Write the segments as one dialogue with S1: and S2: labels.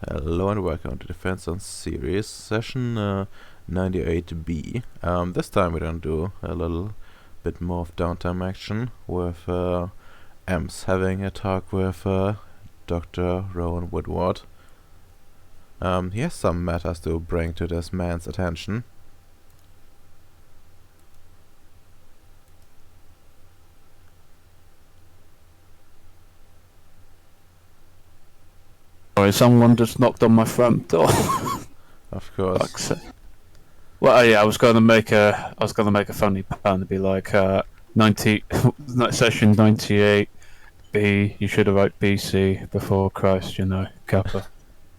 S1: Hello and welcome to Defense on Ceres, session 98B. This time we're gonna do a little bit more of downtime action with Ems having a talk with Dr. Rowan Woodward. He has some matters to bring to this man's attention.
S2: Sorry, someone just knocked on my front door.
S1: Of course.
S2: Well, yeah, I was going to make a funny pun to be like, 90, session 98B. You should have wrote BC before Christ, you know, Kappa.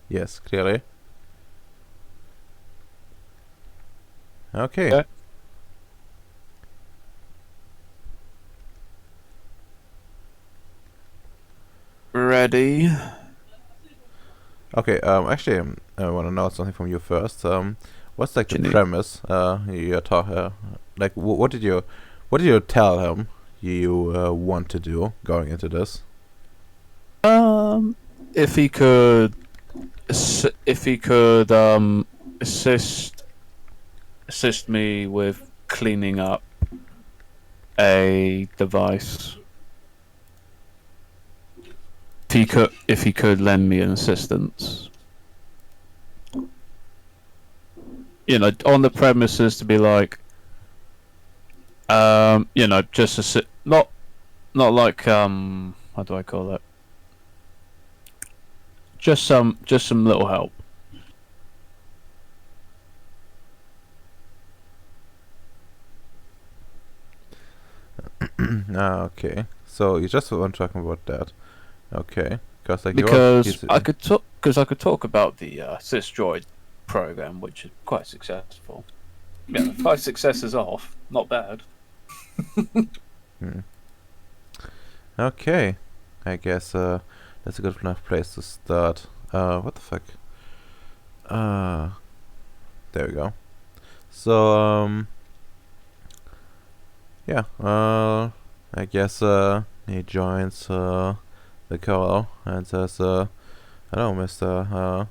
S1: Yes, clearly. Okay.
S2: Yeah. Ready?
S1: Okay. Actually, I want to know something from you first. What's like the
S2: Ginny.
S1: premise? You're like, what did you tell him you want to do going into this?
S2: If he could assist me with cleaning up a device. If he could lend me an assistance. You know, on the premises to be like, you know, just not like how do I call it? Just some little help.
S1: Okay. So you just want talking about that. Okay.
S2: Because I could talk about the Cis-Droid program, which is quite successful. Yeah, 5 successes off, not bad.
S1: Okay. I guess that's a good enough place to start. What the fuck? There we go. So yeah. I guess he joins the call and says, "Hello, Mr.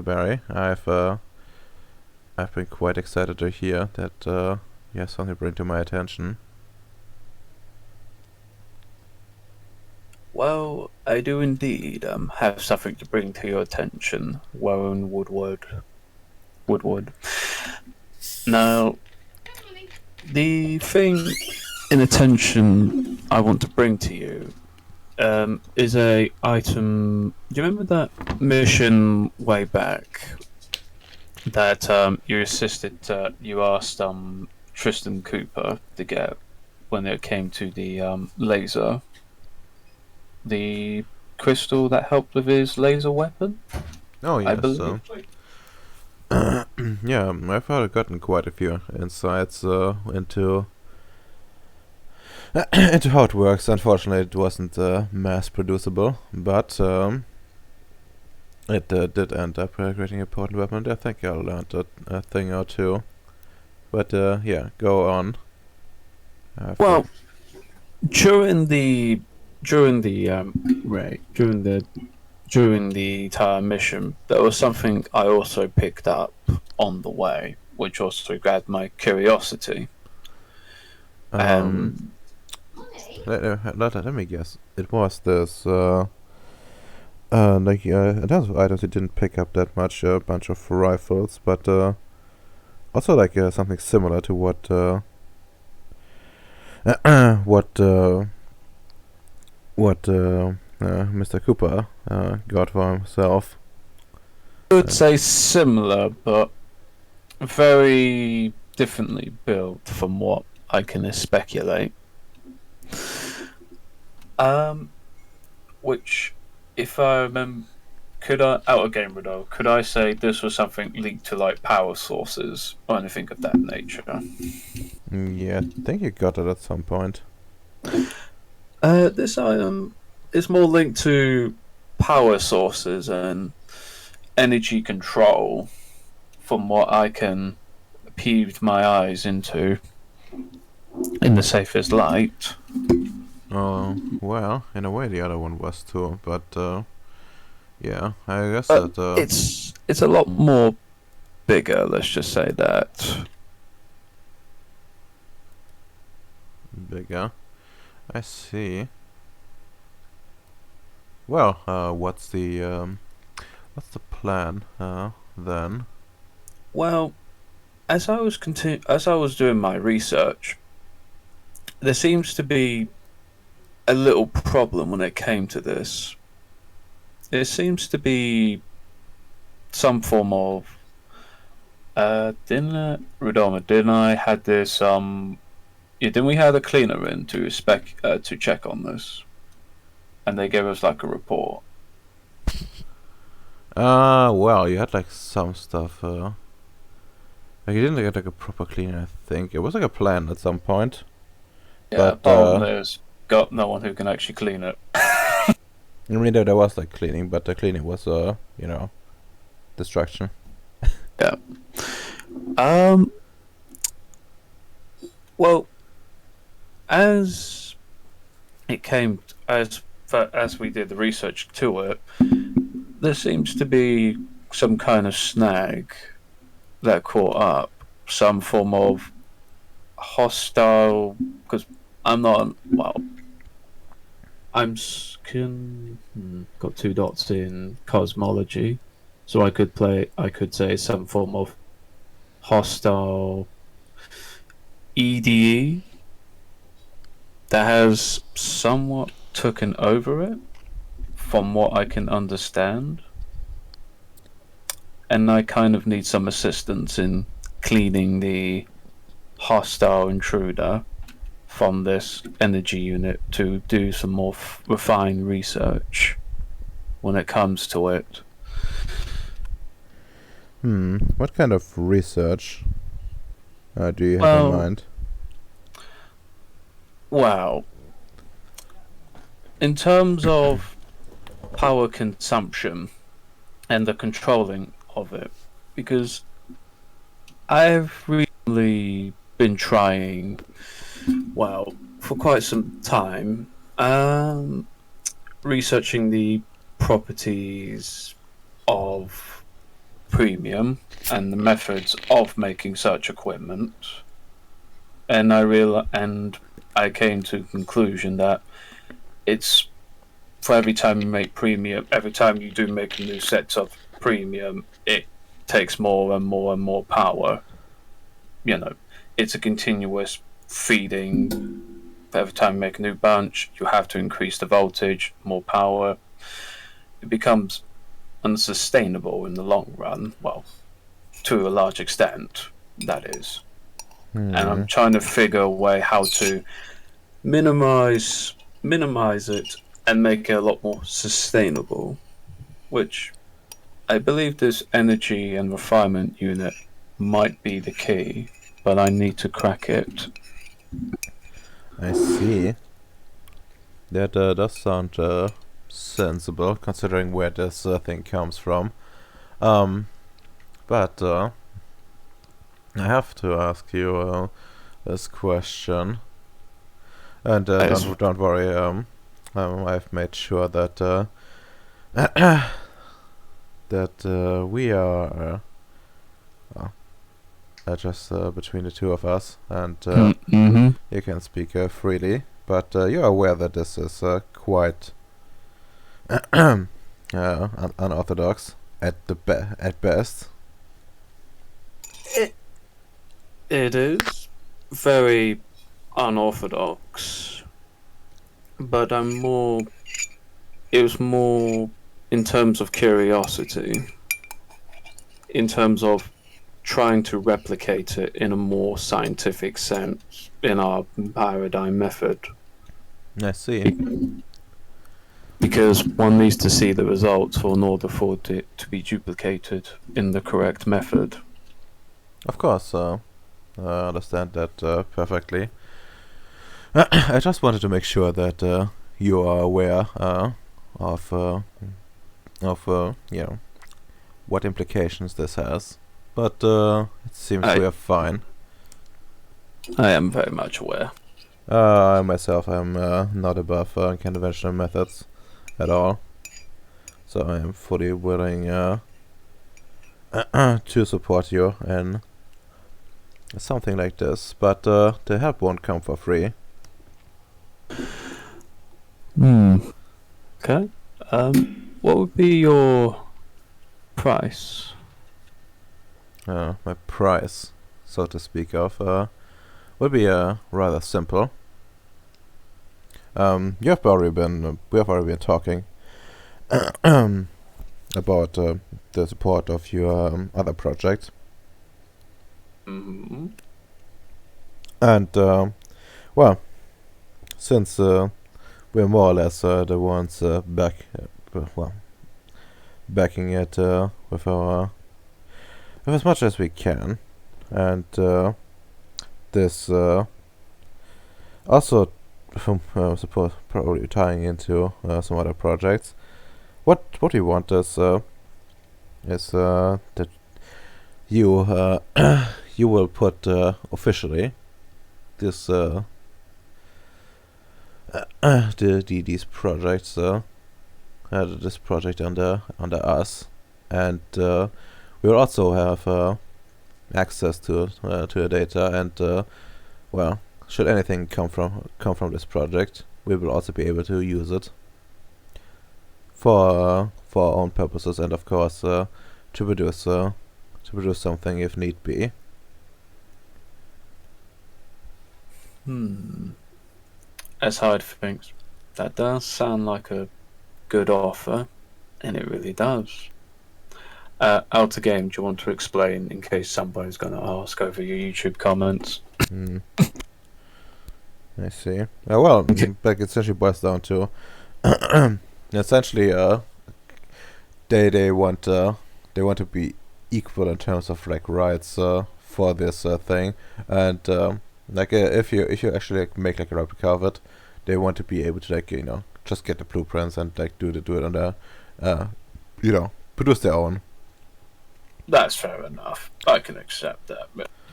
S1: Barry. I've been quite excited to hear that you have something to bring to my attention."
S2: Well, I do indeed have something to bring to your attention, Warren Woodward. Now, the thing in attention I want to bring to you is a item. Do you remember that mission way back that you asked Tristan Cooper to get when it came to the laser? The crystal that helped with his laser weapon?
S1: Oh
S2: I
S1: yes.
S2: believe.
S1: Yeah, I've gotten quite a few insights into into how it works. Unfortunately, it wasn't mass producible, but it did end up creating a potent weapon. I think I learned a thing or two. But yeah, go on.
S2: Well, during the entire mission, there was something I also picked up on the way, which also grabbed my curiosity.
S1: let me guess. It was this in terms of items, you didn't pick up that much. A bunch of rifles, but also like something similar to what Mr. Cooper got for himself.
S2: I would say similar, but very differently built from what I can speculate. Which, if I remember, could I say this was something linked to like power sources or anything of that nature?
S1: Yeah, I think you got it at some point.
S2: This item is more linked to power sources and energy control, from what I can peeve my eyes into in the safest light.
S1: Oh, well, in a way the other one was too, but Yeah, I guess
S2: But
S1: that
S2: it's a lot more bigger. Let's just say that.
S1: bigger. I see. Well, what's the plan then?
S2: Well, as I was doing my research, there seems to be a little problem when it came to this. It seems to be some form of didn't I had this yeah, didn't we have a cleaner in to check on this, and they gave us like a report.
S1: Well, you had like some stuff. Like you didn't get like a proper cleaner. I think it was like a plan at some point,
S2: Yeah,
S1: but
S2: problem is got no one who can actually clean it.
S1: I mean there was like cleaning, but the cleaning was distraction.
S2: Yeah. Um. Well, as it came as we did the research to it, there seems to be some kind of snag that caught up, some form of hostile. Because I'm not well. Got two dots in cosmology, so I could say some form of hostile EDE that has somewhat taken over it, from what I can understand. And I kind of need some assistance in cleaning the hostile intruder from this energy unit to do some more refined research when it comes to it.
S1: What kind of research do you have in
S2: Well,
S1: mind?
S2: well, in terms of power consumption and the controlling of it, because I've recently been trying, well, for quite some time, researching the properties of premium and the methods of making such equipment, and I came to the conclusion that it's for every time you make premium, every time you do make a new set of premium, it takes more and more and more power. You know, it's a continuous feeding. Every time you make a new bunch, you have to increase the voltage, more power. It becomes unsustainable in the long run. Well, to a large extent, that is. And I'm trying to figure a way how to minimize it and make it a lot more sustainable, which I believe this energy and refinement unit might be the key, but I need to crack it.
S1: I see. That does sound sensible, considering where this thing comes from. Um, but I have to ask you this question, and don't worry. I've made sure that that we are just between the two of us, and
S2: Mm-hmm.
S1: you can speak freely. But you're aware that this is quite unorthodox at best.
S2: It is very unorthodox, but it was more in terms of curiosity, in terms of trying to replicate it in a more scientific sense in our paradigm method.
S1: I see.
S2: Because one needs to see the results in order for it to be duplicated in the correct method.
S1: Of course, I understand that perfectly. I just wanted to make sure that you are aware of what implications this has. But it seems we are fine.
S2: I am very much aware.
S1: Myself, I'm not above conventional methods at all. So I am fully willing to support you in something like this, but the help won't come for free.
S2: Okay. What would be your price?
S1: My price, so to speak of, would be rather simple. We have already been talking about the support of your other project,
S2: Mm-hmm.
S1: and well, since we're more or less the ones backing it with as much as we can, and this also from suppose probably tying into some other projects. What we want is that you you will put officially this these projects this project under us, and we will also have access to the data, and well, should anything come from this project, we will also be able to use it for our own purposes, and of course to produce something if need be.
S2: As Hyde thinks, that does sound like a good offer, and it really does. Out of game, do you want to explain in case somebody's going to ask over your YouTube comments?
S1: Hmm. I see. Well,
S2: Okay.
S1: like it essentially boils down to essentially they want to be equal in terms of like rights for this thing, and like if you actually like, make like a replica of it, they want to be able to like just get the blueprints and like do it on their produce their own.
S2: That's fair enough. I can accept that.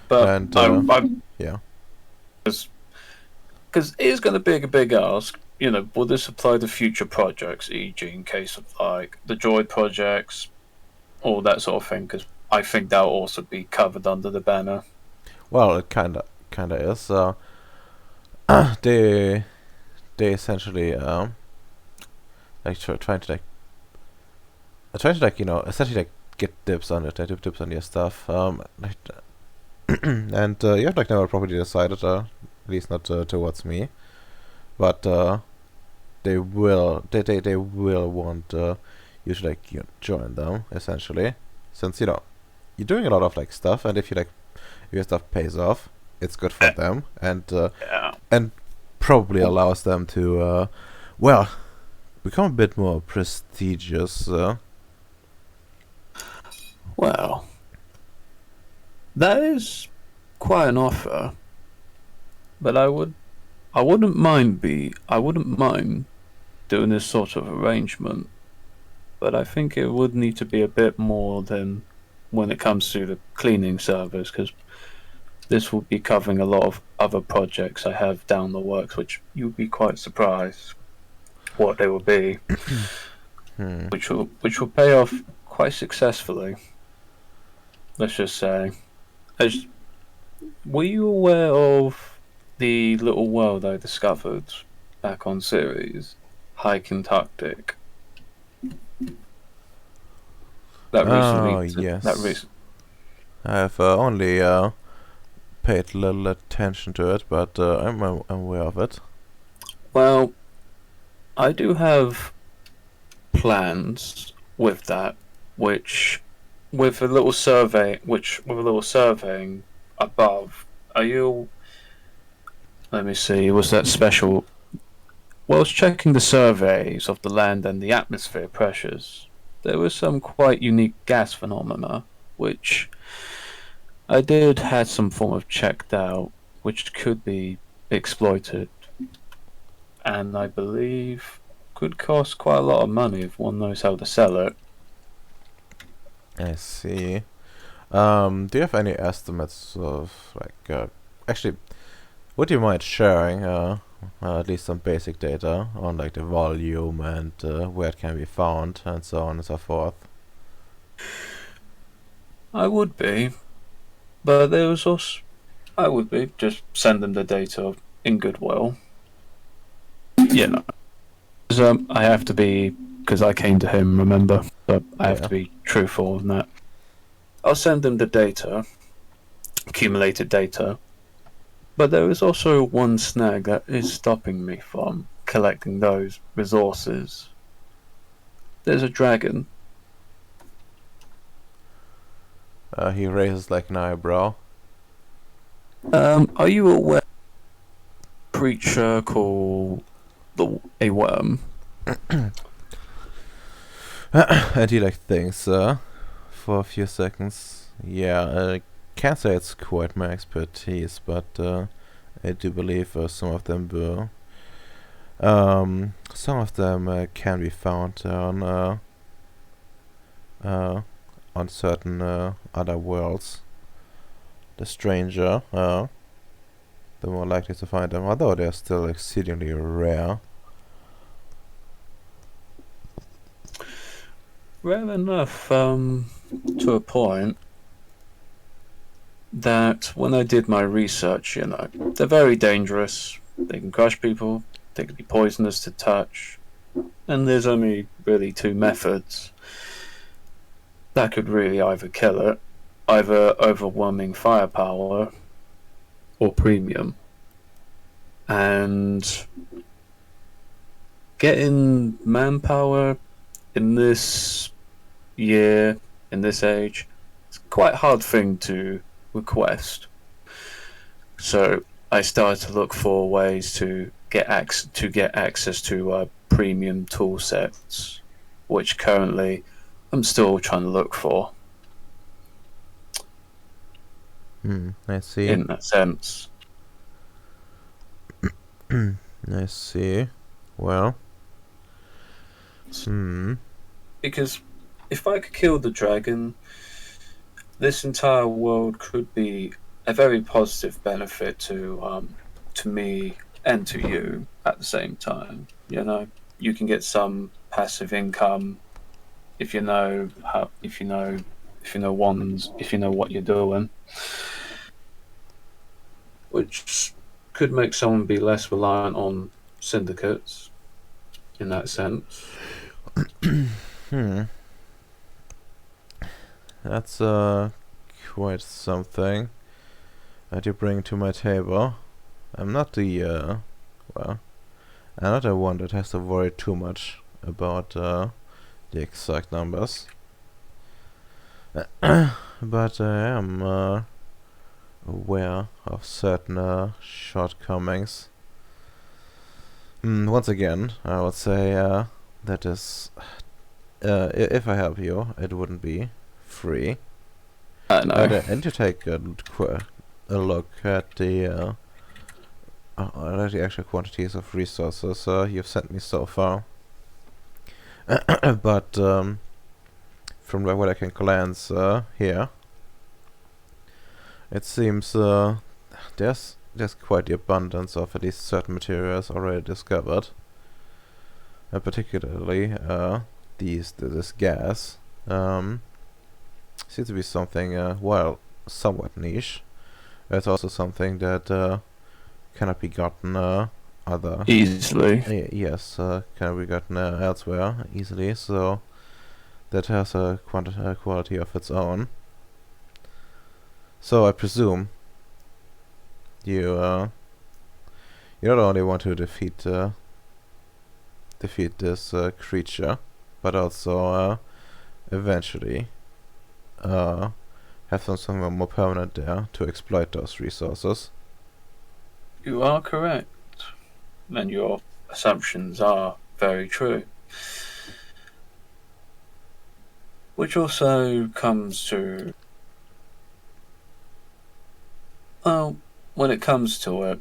S2: But
S1: And yeah.
S2: because it is going to be a big ask. Will this apply to future projects, e.g., in case of like the Droid projects, all that sort of thing? Because I think that'll also be covered under the banner.
S1: Well, it kinda is. They essentially like trying to like essentially like get dibs on it, dibs on your stuff. Like, and you have like never properly decided, at least not towards me, but they will want you to like join them essentially, since you're doing a lot of like stuff, and if your stuff pays off, it's good for them,
S2: Yeah.
S1: and probably allows them to well, become a bit more prestigious.
S2: Well, that is quite an offer, but I wouldn't mind doing this sort of arrangement, but I think it would need to be a bit more than when it comes to the cleaning service, because this will be covering a lot of other projects I have down the works, which you'll be quite surprised what they will be, which will pay off quite successfully. Let's just say. Were you aware of the little world I discovered back on Ceres, Hike and Tactic? That
S1: Oh
S2: recently.
S1: yes, I have only paid little attention to it, but I'm aware of it.
S2: Well, I do have plans with that, which with a little surveying above. Are you? Let me see. Was that special? Well, I was checking the surveys of the land and the atmosphere pressures. There was some quite unique gas phenomena, which I did had some form of checked out, which could be exploited, and I believe could cost quite a lot of money if one knows how to sell it.
S1: I see. Do you have any estimates of like actually? Would you mind sharing at least some basic data on like the volume and where it can be found and so on and so forth?
S2: I would be, but there was also I would be just send them the data in goodwill. You know, 'cause, I have to be because I came to him. Remember, so I have
S1: Yeah.
S2: to be truthful in that. I'll send them the data, accumulated data, but there is also one snag that is stopping me from collecting those resources. There's a dragon.
S1: He raises like an eyebrow.
S2: Are you aware of a creature called a worm?
S1: And he like thinks for a few seconds. Yeah, can't say it's quite my expertise, but I do believe some of them will. Some of them can be found on certain other worlds. The stranger, the more likely to find them, although they're still exceedingly rare.
S2: Rare enough, to a point that when I did my research, they're very dangerous. They can crush people, they can be poisonous to touch, and there's only really two methods that could really either kill it, either overwhelming firepower or premium. And getting manpower in this year, in this age, it's quite a hard thing to request. So I started to look for ways to get access to premium tool sets, which currently I'm still trying to look for.
S1: I see.
S2: In that sense,
S1: I see. Well.
S2: because if I could kill the dragon, this entire world could be a very positive benefit to me and to you at the same time. You can get some passive income if you know how, if you know what you're doing, which could make someone be less reliant on syndicates in that sense.
S1: That's quite something that you bring to my table. I'm not the well, I'm not the one that has to worry too much about the exact numbers. But I am aware of certain shortcomings. Once again, I would say that is, if I help you, it wouldn't be free.
S2: I know.
S1: And to take a look at the actual quantities of resources you've sent me so far. But from what I can glance here, it seems there's quite the abundance of at least certain materials already discovered. Particularly this gas seems to be something somewhat niche. It's also something that cannot be gotten other
S2: Easily.
S1: yes, cannot be gotten elsewhere easily. So that has a quality of its own. So I presume you not only want to defeat this creature, but also eventually have something more permanent there to exploit those resources.
S2: You are correct, and your assumptions are very true. Which also comes to, well, when it comes to it,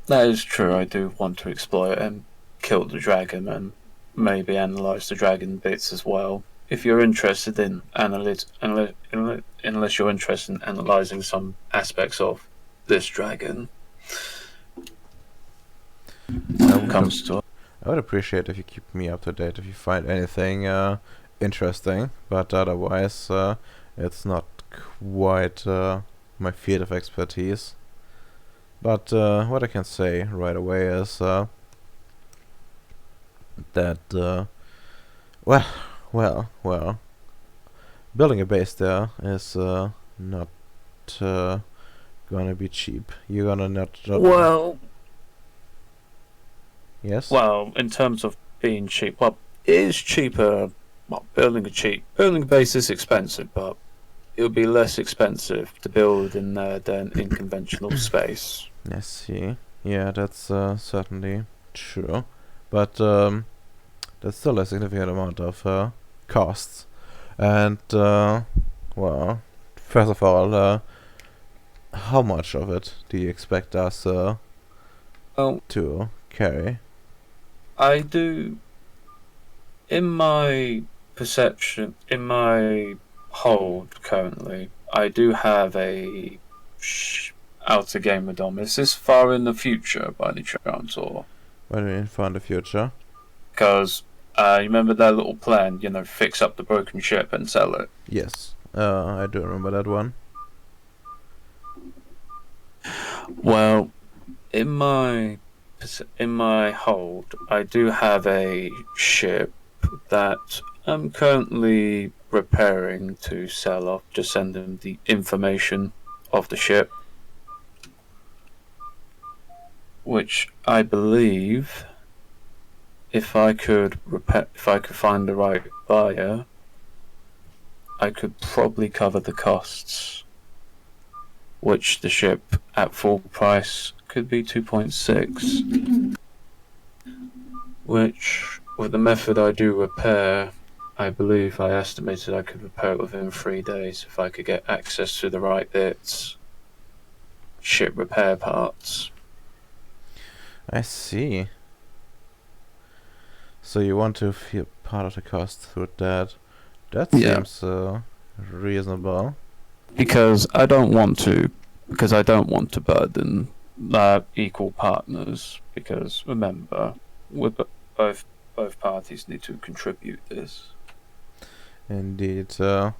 S2: that is true. I do want to exploit and kill the dragon and maybe analyze the dragon bits as well. If you're interested in unless you're interested in analyzing some aspects of this dragon.
S1: I would
S2: comes to.
S1: I would appreciate if you keep me up to date if you find anything interesting, but otherwise it's not quite my field of expertise. But what I can say right away is that well, well, building a base there is not uh, gonna be cheap. You're gonna not
S2: Well,
S1: yes.
S2: well, in terms of being cheap, well, it is cheaper. Well, building a base is expensive, but it would be less expensive to build in there than in conventional space.
S1: I see. Yeah, that's certainly true, but that's still a significant amount of costs. And well, first of all, how much of it do you expect us
S2: Well,
S1: to carry?
S2: I do, in my perception, in my hold currently, I do have a outer game with Dom. Is this far in the future by any chance, or
S1: What do you mean for the future?
S2: because you remember that little plan? You know, fix up the broken ship and sell it.
S1: Yes, I do remember that one.
S2: Well, in my hold, I do have a ship that I'm currently repairing to sell off. Just send them the information of the ship, which I believe, if I could find the right buyer, I could probably cover the costs. Which the ship at full price could be 2.6. Which, with the method I do repair, I believe I estimated I could repair it within 3 days if I could get access to the right bits. Ship repair parts.
S1: I see. So you want to feel part of the cost through that? That
S2: Yeah.
S1: seems reasonable.
S2: Because I don't want to burden equal partners. Because remember, both parties need to contribute this.
S1: Indeed. But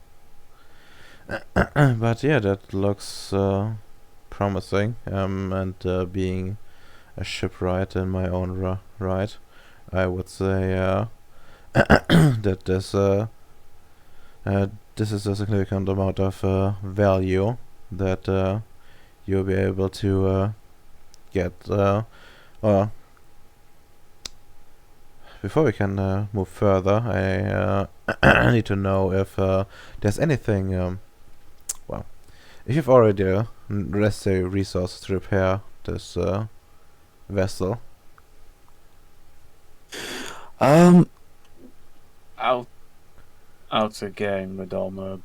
S1: yeah, that looks promising. And being a shipwright in my own right, I would say that this is a significant amount of value that you'll be able to get. Before we can move further, I need to know if there's anything. Well, if you've already necessary resources to repair this vessel.
S2: Outer game, Madonna.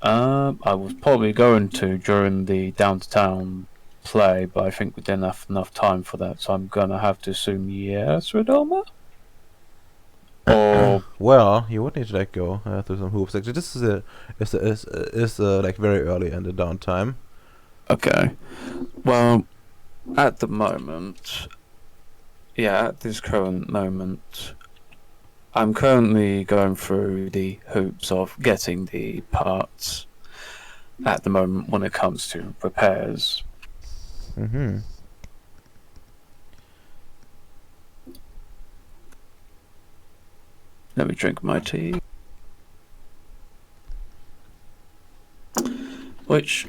S2: I was probably going to during the downtown play, but I think we didn't have enough time for that, so I'm gonna have to assume yes, Radoma. Or
S1: Well, you would need to like go through some hoops. Actually, this is like very early in the downtime.
S2: okay. Well, at the moment, at this current moment, I'm currently going through the hoops of getting the parts at the moment when it comes to repairs.
S1: Mm-hmm.
S2: Let me drink my tea. Which,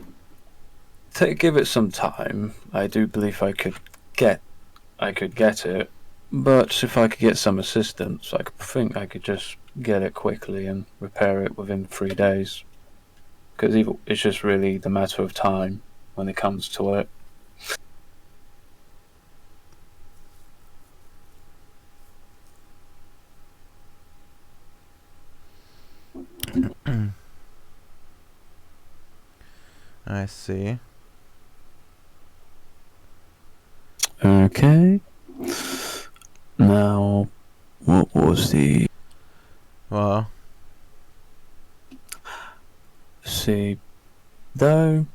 S2: to give it some time, I do believe I could get it. But if I could get some assistance, I think I could just get it quickly and repair it within 3 days. Because it's just really the matter of time when it comes to it.
S1: I see.
S2: Okay. Now, what was the...
S1: Well,
S2: See, though...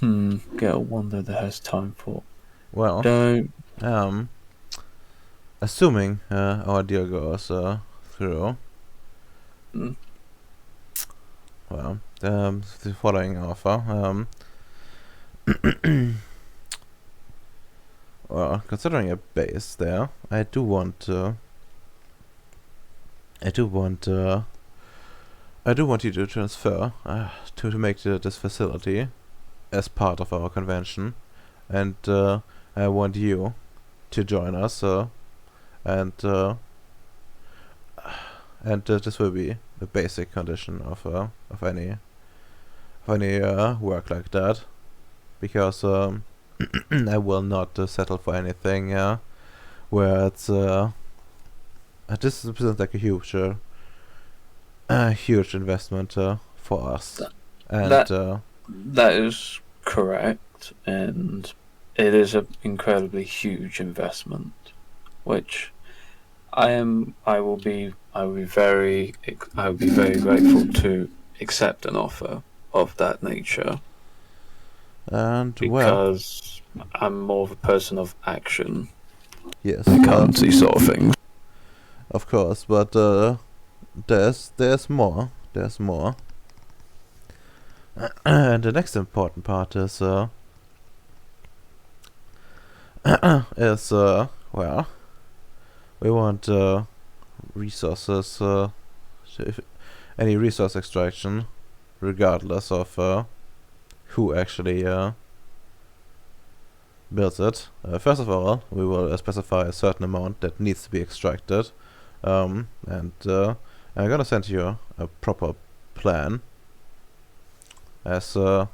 S2: Get a wonder that has time for...
S1: well,
S2: Though...
S1: Um, assuming our deal goes through,
S2: Mm.
S1: well, the following offer. Well, considering a base there, I do want you to transfer to make this facility as part of our convention, and I want you to join us, and this will be the basic condition of any work like that, because I will not settle for anything where it's this represents like a huge investment for us, and
S2: That that is correct, and it is an incredibly huge investment, which I will be very grateful to accept an offer of that nature,
S1: well,
S2: because I'm more of a person of action
S1: yes,
S2: when it comes to these sort of things.
S1: of course, but there's more. There's more. And the next important part is well, we want resources, so if any resource extraction, regardless of who actually builds it. First of all, we will specify a certain amount that needs to be extracted, and I'm gonna send you a proper plan as how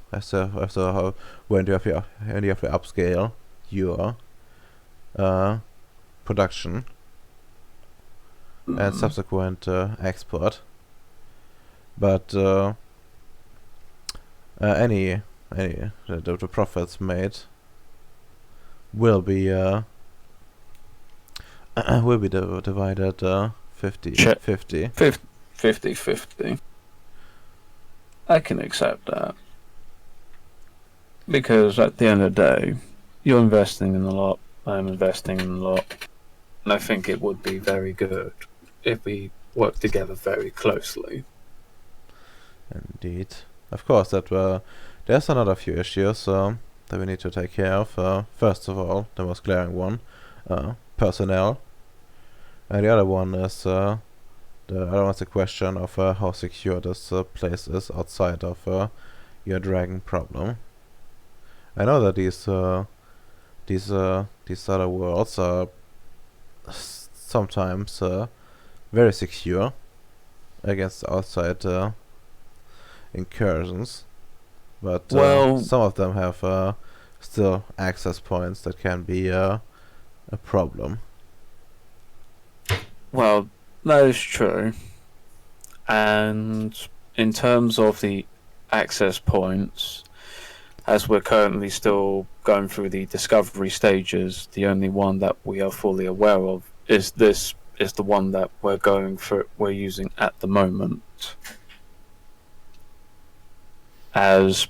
S1: when you have to upscale your production and subsequent export. But any the profits made will be divided 50-50.
S2: 50-50. I can accept that, because at the end of the day, you're investing in a lot, I'm investing in a lot, and I think it would be very good if we work together very closely.
S1: Indeed. Of course, there's another few issues that we need to take care of. First of all, the most glaring one, personnel. And the other one is the question of how secure this place is outside of your dragon problem. I know that these other worlds are sometimes very secure against outside incursions, but
S2: Well,
S1: some of them have still access points that can be a problem.
S2: well, that is true. And in terms of the access points, as we're currently still going through the discovery stages, the only one that we are fully aware of is the one that we're using at the moment. As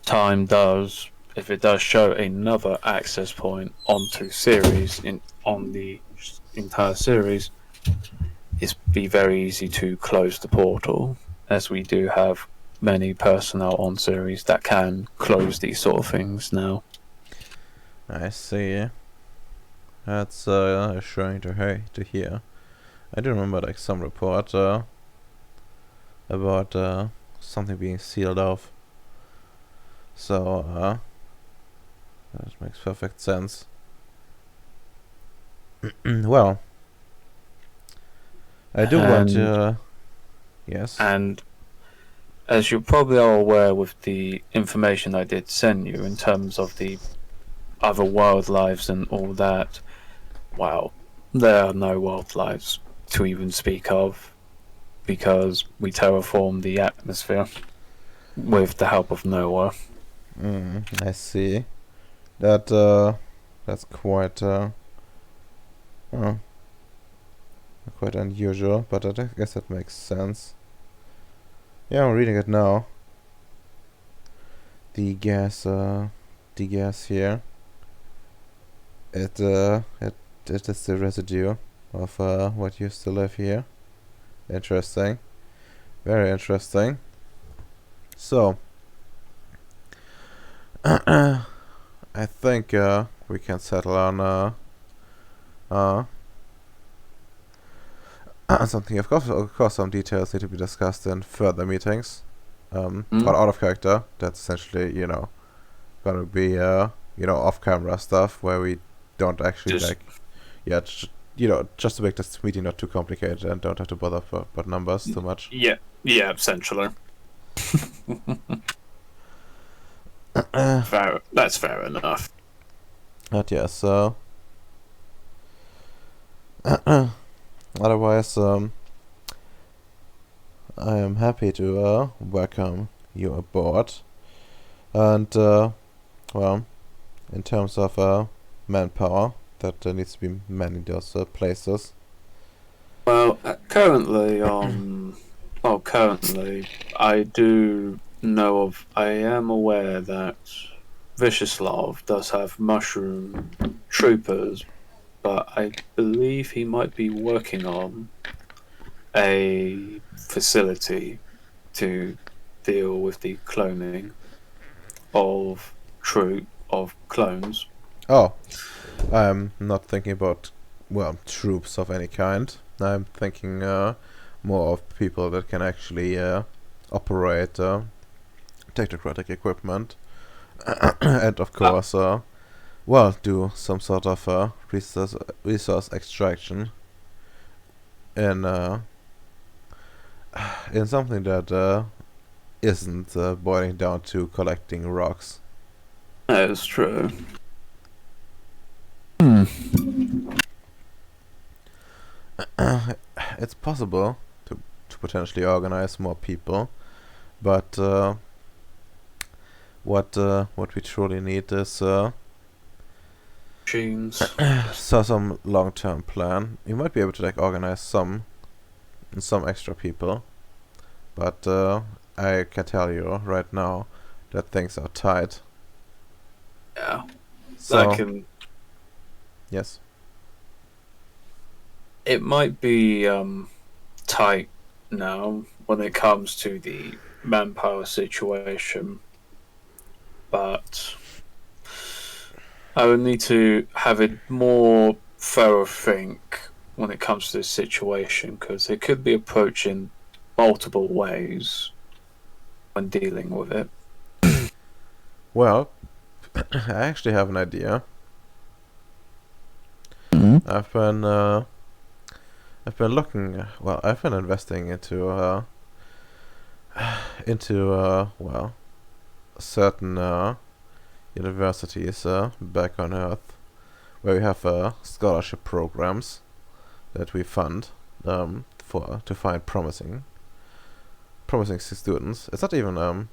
S2: time does, if it does show another access point onto Ceres on the entire series, it's be very easy to close the portal, as we do have many personnel on Ceres that can close these sort of things now.
S1: I see. That's assuring to hear. I do remember like some report about something being sealed off. So that makes perfect sense. Well, I do want yes.
S2: And as you probably are aware with the information I did send you in terms of the other wildlives and all that, well, there are no wildlives to even speak of, because we terraformed the atmosphere with the help of Noah.
S1: I see. That's quite quite unusual, but I guess that makes sense. Yeah, I'm reading it now. The gas here. it is the residue of what used to live here. Interesting, very interesting. So, I think we can settle on uh, something. Of course, some details need to be discussed in further meetings. Or out of character. That's essentially, gonna be off-camera stuff where we don't actually
S2: Just
S1: just to make this meeting not too complicated and don't have to bother about numbers too much.
S2: yeah, essentially. That's fair enough.
S1: But yeah, so otherwise, I am happy to welcome you aboard, and well, in terms of manpower, that needs to be manning those places.
S2: Well, currently, I am aware that Vicioslav does have mushroom troopers, but I believe he might be working on a facility to deal with the cloning of clones.
S1: Oh, I'm not thinking about, troops of any kind. I'm thinking more of people that can actually operate technocratic equipment. And of course, do some sort of resource extraction in something that isn't boiling down to collecting rocks.
S2: That is true.
S1: It's possible to potentially organize more people, but what we truly need is
S2: Machines.
S1: some long-term plan. You might be able to organize some extra people, but I can tell you right now that things are tight.
S2: Yeah.
S1: So yes.
S2: It might be tight now when it comes to the manpower situation, but I would need to have a more thorough think when it comes to this situation, because it could be approached in multiple ways when dealing with it.
S1: Well, I actually have an idea. I've been looking. Well, I've been investing into certain universities back on Earth, where we have scholarship programs that we fund to find promising students. It's not even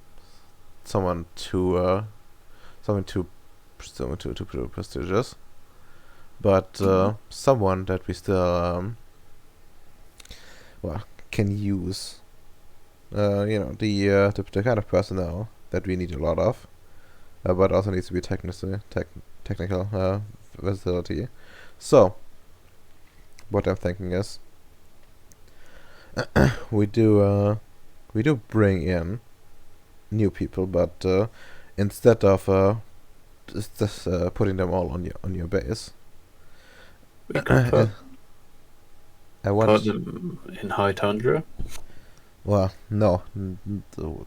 S1: someone too prestigious, but someone that we still can use. The kind of personnel that we need a lot of, but also needs to be technical versatility. So, what I'm thinking is, we do bring in new people, but instead of just putting them all on your base,
S2: We could put
S1: I want.
S2: them in high tundra.
S1: Well, no,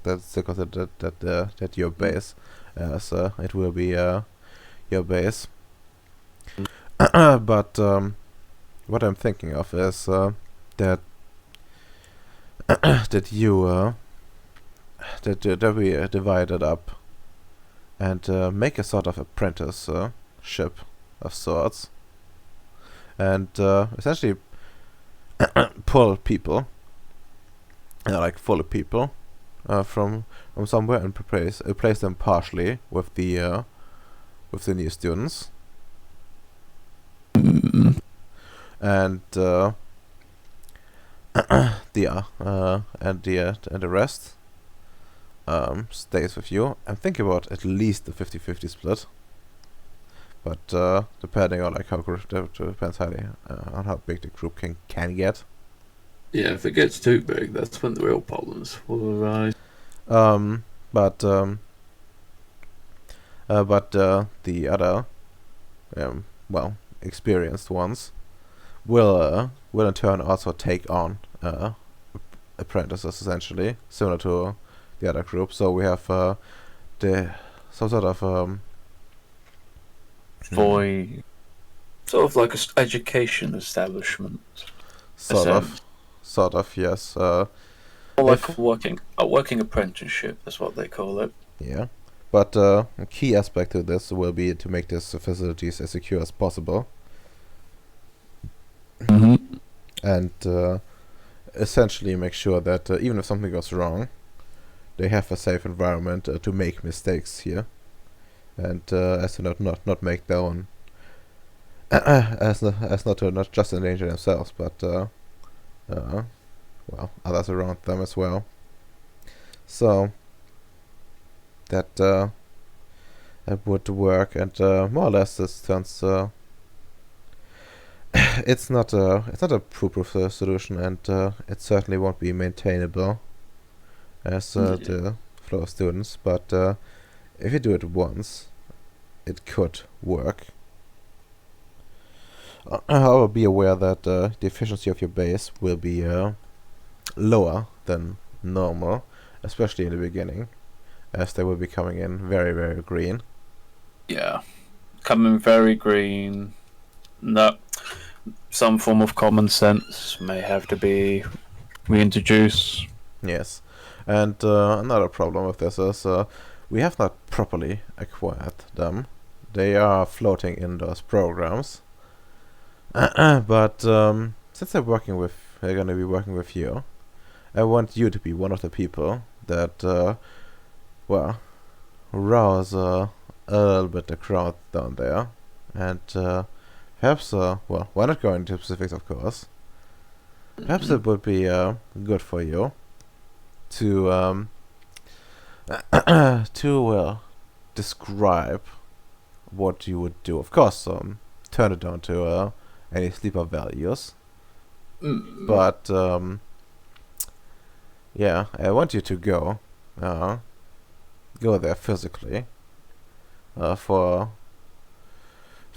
S1: that's because that your base, so it will be your base. But what I'm thinking of is that that you that we divide it up and make a sort of apprenticeship of sorts, and essentially pull people. Full of people from somewhere and replace them partially with the new students, and the rest stays with you. I'm thinking about at least a 50-50 split, But depending on like how depends how on how big the group can get.
S2: Yeah, if it gets too big, that's when the real problems will arise.
S1: Um, but the other well experienced ones will in turn also take on apprentices, essentially similar to the other group. So we have the some sort of
S2: For sort of like an education establishment,
S1: sort of yes.
S2: or like
S1: If
S2: a working apprenticeship is what they call it.
S1: Yeah, but a key aspect to this will be to make these facilities as secure as possible,
S2: Mm-hmm.
S1: and essentially make sure that even if something goes wrong, they have a safe environment to make mistakes here, and as to not make their own as not to not just endanger themselves, but well, others around them as well. So that that would work, and more or less this turns. It's not a foolproof solution, and it certainly won't be maintainable as the flow of students. But if you do it once, it could work. However, be aware that the efficiency of your base will be lower than normal, especially in the beginning, as they will be coming in very, very green.
S2: Yeah, coming very green. No, some form of common sense may have to be reintroduced.
S1: Yes, and another problem with this is we have not properly acquired them. They are floating in those programs, but since they're gonna be working with you, I want you to be one of the people that, well, rouse a little bit the crowd down there, and perhaps, well, we're not going into specifics, of course. Perhaps it would be good for you to to describe what you would do. Of course, turn it down to any sleeper values, but yeah, I want you to go there physically for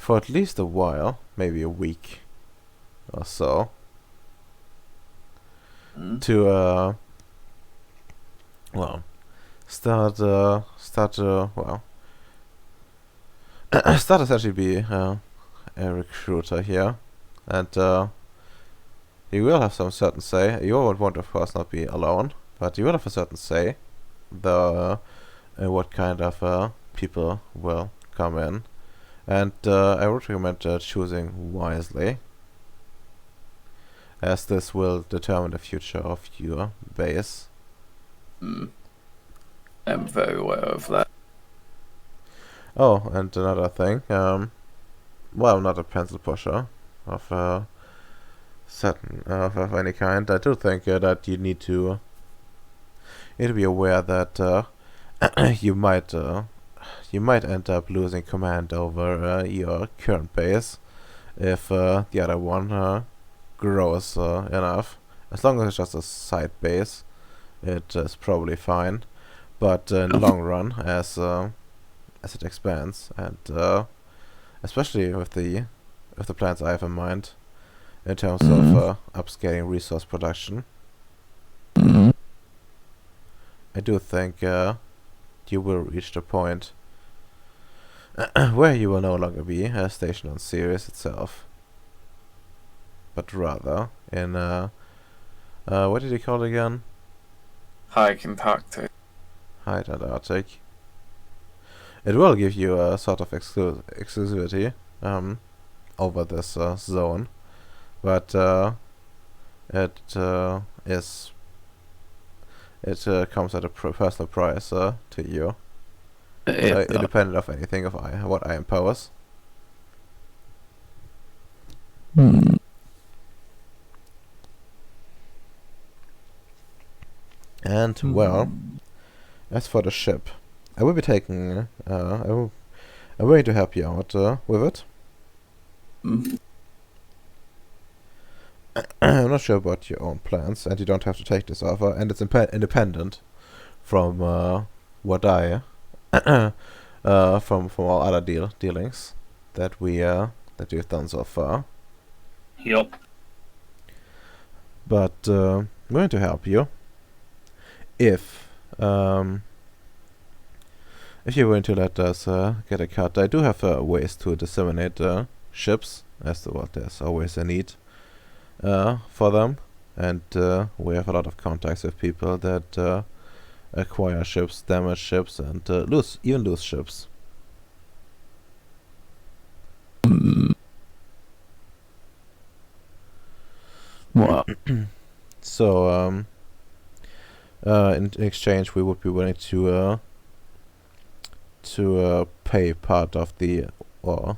S1: at least a while, maybe a week or so, to well start well start essentially be a recruiter here, and you will have some certain say. You won't want, of course, not be alone, but you will have a certain say the what kind of people will come in, and I would recommend choosing wisely, as this will determine the future of your base.
S2: I'm very aware of that.
S1: Oh, and another thing, well, I'm not a pencil pusher of certain of any kind. I do think that you need to be aware that you might end up losing command over your current base if the other one grows enough. As long as it's just a side base, it is probably fine. But in the long run, as it expands, and especially with the plans I have in mind in terms of upscaling resource production, I do think you will reach the point where you will no longer be stationed on Ceres itself, but rather in what did you call it again?
S2: High impact.
S1: High Antarctic. It will give you a sort of exclusivity over this zone, but it is it comes at a personal price to you, independent of anything of what I impose. And well, as for the ship, I will be taking I'm going to help you out with it.
S2: Mm.
S1: I'm not sure about your own plans, and you don't have to take this offer, and it's independent from what I from all other dealings that we've done so far.
S2: Yup.
S1: But I'm going to help you if you're going to let us get a cut. I do have ways to disseminate ships, as well. There's always a need for them, and we have a lot of contacts with people that acquire ships, damage ships, and lose ships.
S2: Mm. Well,
S1: So in exchange, we would be willing to pay part of the, or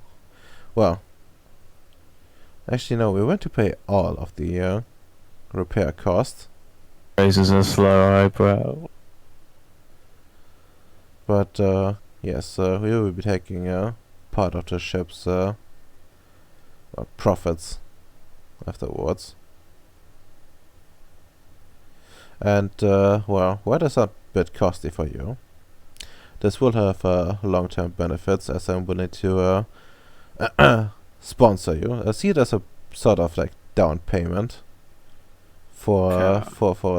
S1: well, actually no, we want to pay all of the repair cost.
S2: raises a slow eyebrow.
S1: But yes, we will be taking part of the ship's profits afterwards. And well, that is a bit costly for you. This will have long-term benefits, as I'm willing to sponsor you. See it as a sort of like down payment for a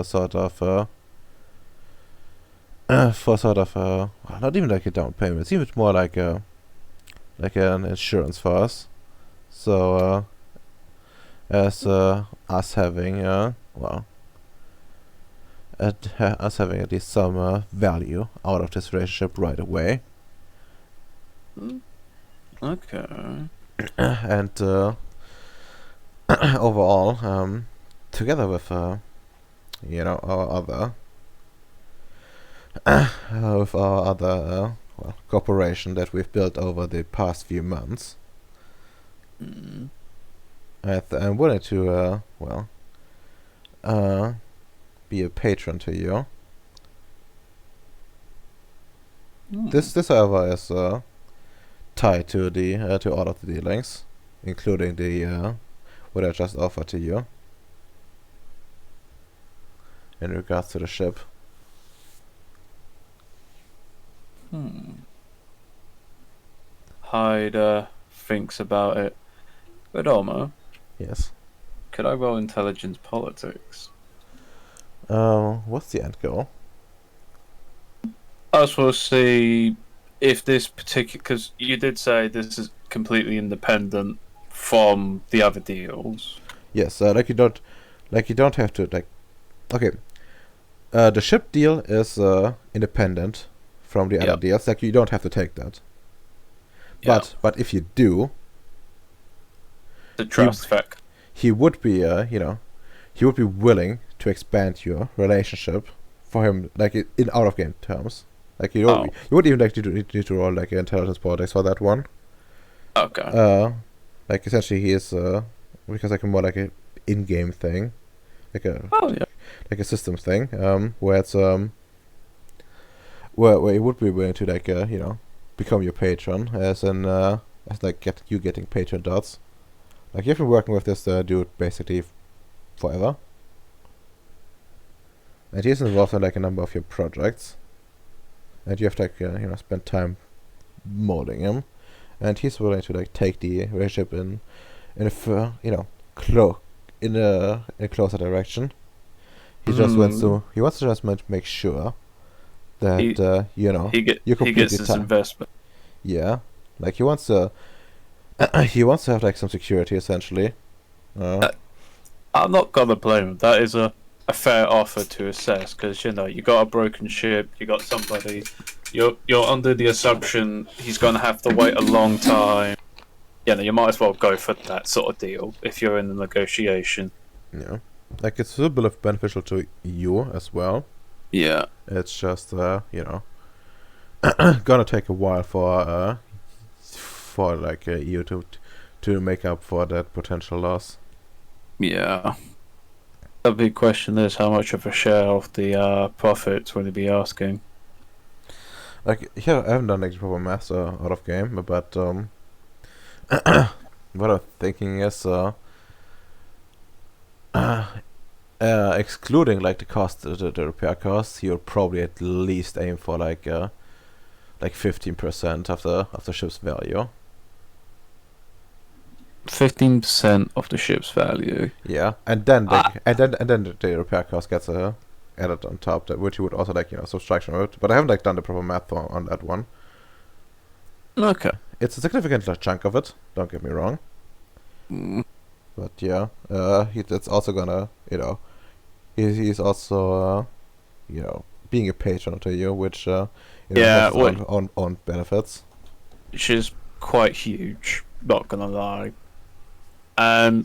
S1: sort of well, not even like a down payment. It's even more like an insurance for us. So as us having well, us having at least some value out of this relationship right away.
S2: Okay.
S1: And overall, together with you know, our other with our other well, cooperation that we've built over the past few months,
S2: Mm.
S1: I'm willing to well be a patron to you.
S2: Mm.
S1: This however is tied to the to all of the dealings, including the what I just offered to you in regards to the ship.
S2: Hyde thinks about it. But Elmo,
S1: Yes.
S2: could I roll intelligence politics?
S1: What's the end goal?
S2: I just want to see if this particular, because you did say this is completely independent from the other deals.
S1: Yes, like you don't have to like. Okay, the ship deal is independent from the other
S2: Yep.
S1: deals. Like you don't have to take that.
S2: Yep.
S1: But if you do,
S2: The trust fact.
S1: he would be he would be willing to expand your relationship for him, like in out of game terms. Like you don't,
S2: Oh.
S1: you wouldn't even like need to roll like intelligence politics for that one.
S2: Okay.
S1: Like essentially he is because like more like a in-game thing, like
S2: Oh yeah.
S1: a system thing. Where it's where he would be willing to like become your patron, as like getting patron dots. Like you've been working with this dude basically forever, and he's involved in like a number of your projects, and you have to like spend time molding him, and he's willing to like take the relationship in in a closer direction. He just wants to just make sure that
S2: He-
S1: you
S2: He
S1: complete
S2: gets
S1: your
S2: his
S1: time.
S2: investment.
S1: Yeah, like he wants to he wants to have like some security essentially.
S2: I'm not gonna blame him. That is a fair offer to assess, because you got a broken ship, you got somebody. You're under the assumption he's gonna have to wait a long time. You might as well go for that sort of deal if you're in the negotiation.
S1: Yeah, like it's a bit beneficial to you as well.
S2: Yeah.
S1: It's just gonna take a while for like you to make up for that potential loss.
S2: Yeah. The big question is how much of a share of the profits will he be asking?
S1: Like, yeah, I haven't done like proper math out of game, but what I'm thinking is excluding like the cost, the repair costs, you'll probably at least aim for like 15% of the ship's value.
S2: 15% of the ship's value.
S1: Yeah, and then
S2: Ah,
S1: the repair cost gets added on top, which you would also like subtraction of it. But I haven't like done the proper math on that one.
S2: okay.
S1: It's a significant chunk of it. Don't get me wrong.
S2: Mm,
S1: But yeah, it's also gonna he's also being a patron to you, which
S2: Yeah,
S1: has its own benefits.
S2: which is quite huge. Not gonna lie. And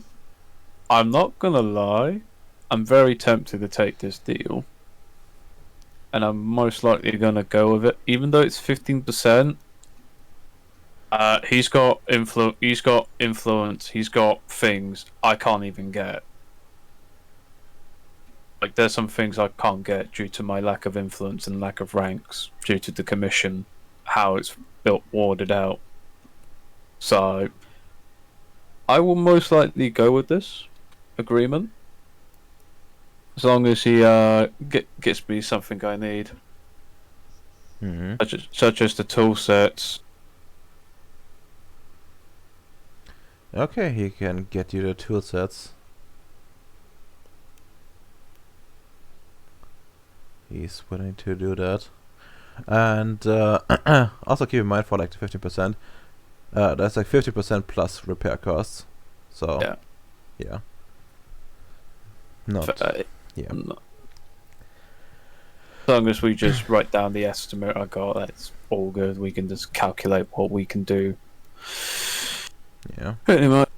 S2: I'm not gonna lie. I'm very tempted to take this deal, and I'm most likely gonna go with it, even though it's 15%. He's got He's got influence. He's got things I can't even get. Like there's some things I can't get due to my lack of influence and lack of ranks due to the commission, how it's built, warded out. So I will most likely go with this agreement, as long as he gets me something I need,
S1: Mm-hmm.
S2: such as the tool sets.
S1: Okay, he can get you the tool sets. He's willing to do that. And also keep in mind for like the 15%, that's like 50% plus repair costs. So
S2: Yeah.
S1: yeah. Not yeah.
S2: As long as we just write down the estimate I got, that's all good. We can just calculate what we can do.
S1: Yeah.
S2: Pretty much.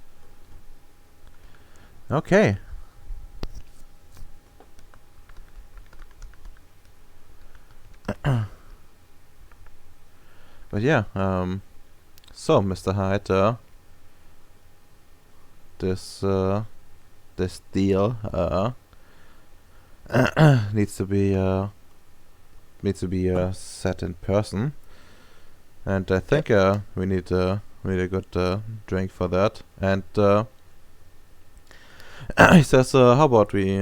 S1: Okay. But yeah, so Mr. Hyde, this deal needs to be set in person, and I think we need a good drink for that. And he says, how about we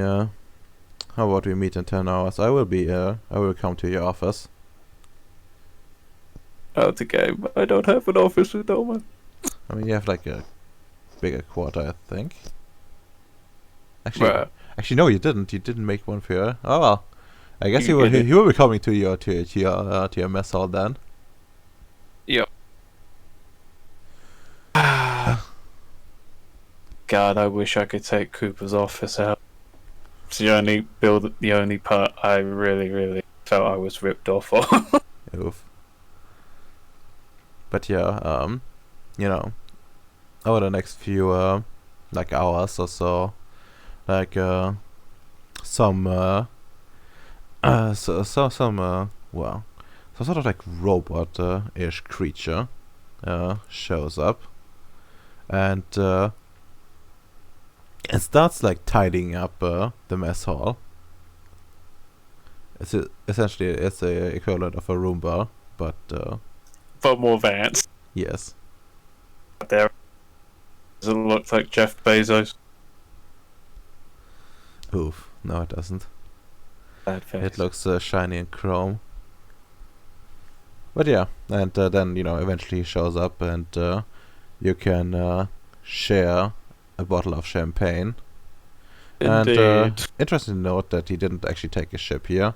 S1: meet in 10 hours? I will come to your office.
S2: Out the game. I don't have an office with Doma.
S1: I mean, you have like a bigger quarter, I think. Actually, no, you didn't. You didn't make one for her. Oh well. I guess he will be coming to your mess hall then.
S2: Yep. God, I wish I could take Cooper's office out. It's the only part I really felt I was ripped off on.
S1: Oof. But yeah, over the next few like hours or so, like some well, some sort of like robot ish creature shows up, and it starts like tidying up the mess hall. Essentially it's the equivalent of a Roomba, but
S2: but more advanced.
S1: yes.
S2: There doesn't look like Jeff Bezos.
S1: Oof, no it doesn't.
S2: Bad face.
S1: It looks shiny and chrome. But yeah, and then eventually he shows up, and you can share a bottle of champagne.
S2: Indeed.
S1: And interesting to note that he didn't actually take a ship here.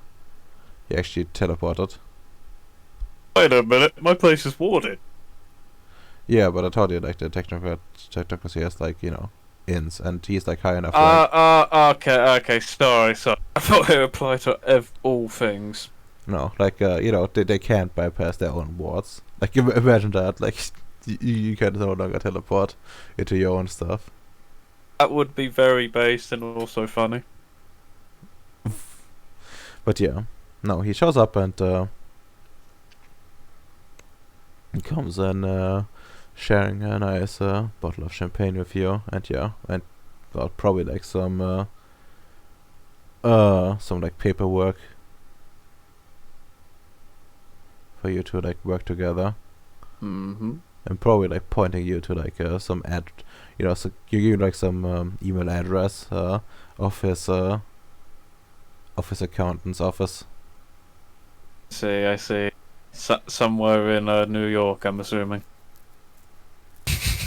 S1: He actually teleported.
S2: Wait a minute, my place is warded.
S1: Yeah, but I told you like the technocracy has like inns, and he's like high enough.
S2: Okay. Sorry. I thought it applied to all things.
S1: No, like they can't bypass their own wards. Like imagine that, like you can no longer teleport into your own stuff.
S2: That would be very based and also funny.
S1: But yeah, no, he shows up and he comes and sharing a nice bottle of champagne with you, and yeah, and well, probably like some like paperwork. for you to like work together.
S2: Mm-hmm.
S1: And probably like pointing you to like some so you give like some email address of his accountant's office.
S2: I see. Somewhere in New York, I'm assuming.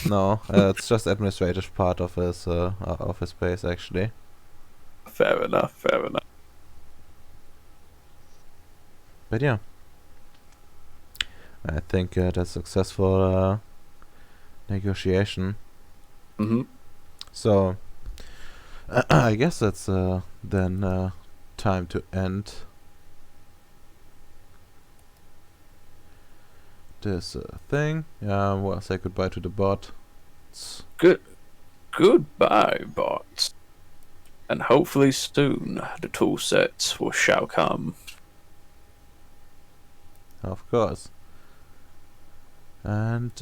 S1: No, it's just administrative part of his office space actually.
S2: Fair enough. Fair enough.
S1: But yeah, I think that's successful negotiation.
S2: Mm-hmm.
S1: So I guess that's then time to end this thing. Well, say goodbye to the bot.
S2: Goodbye, bots. And hopefully soon the tool sets shall come.
S1: Of course. And